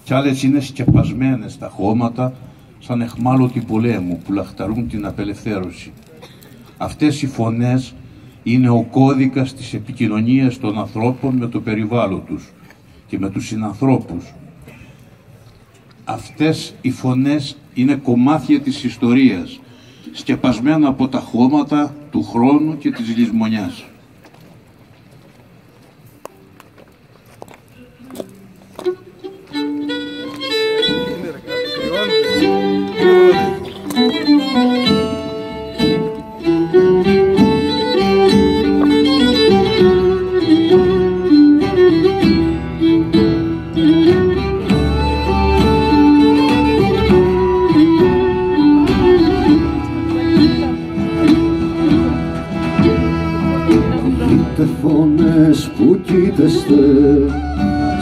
κι άλλες είναι σκεπασμένες στα χώματα σαν αιχμάλωτοι πολέμου που λαχταρούν την απελευθέρωση. Αυτές οι φωνές είναι ο κώδικας της επικοινωνίας των ανθρώπων με το περιβάλλον τους και με τους συνανθρώπους. Αυτές οι φωνές είναι κομμάτια της ιστορίας, σκεπασμένα από τα χώματα του χρόνου και της λησμονιάς. Φωνές που κοίτεστε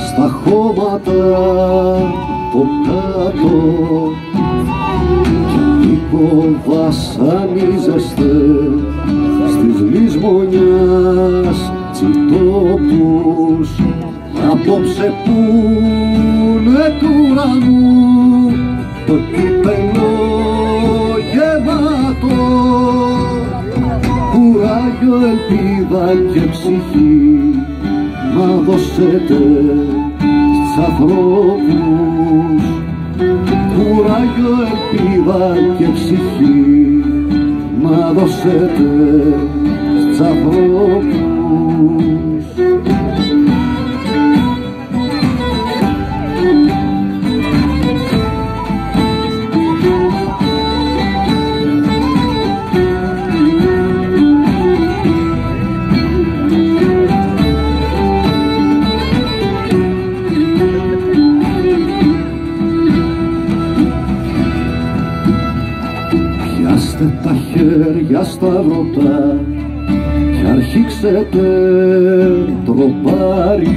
στα χώματα από κάτω κι βασανίζεστε στις λησμονιάς τσιτόπους. Απόψε πούνε του ουρανού το κύπελο γεμάτο, κουράγιο, ελπίδα και ψυχή να δώσετε στους ανθρώπους. Κουράγιο, ελπίδα και ψυχή να δώσετε στους ανθρώπους. Πιάστε τα χέρια σταυρωτά κι αρχίξετε τροπάρι,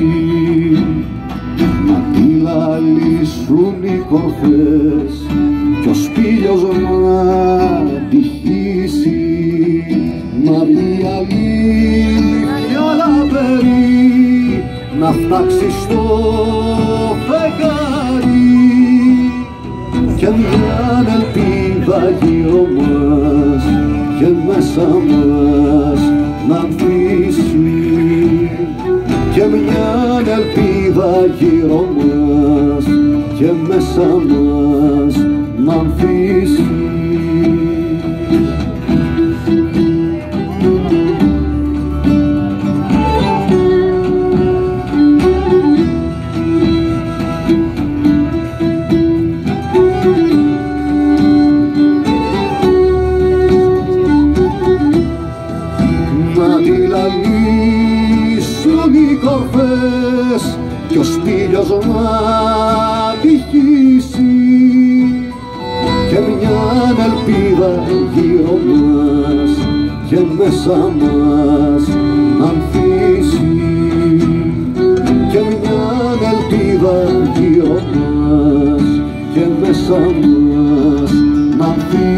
να τυλαλήσουν οι κορφές κι ο σπήλιος να τυχήσει, να βγει αλήθεια λαμπερή, να φτάξει στο φεγγάρι και μια ελπίδα γύρω μας και μέσα μας να ανθίσει, και μια ελπίδα γύρω μας και μέσα μας να ανθίσει. Τυλαλήσουν οι κορφές κι ο σπήλιος να τυχήσει, και μια ελπίδα γύρω μας και μέσα μας να ανθίσει, και μια ελπίδα γύρω μας και μέσα μας να ανθίσει.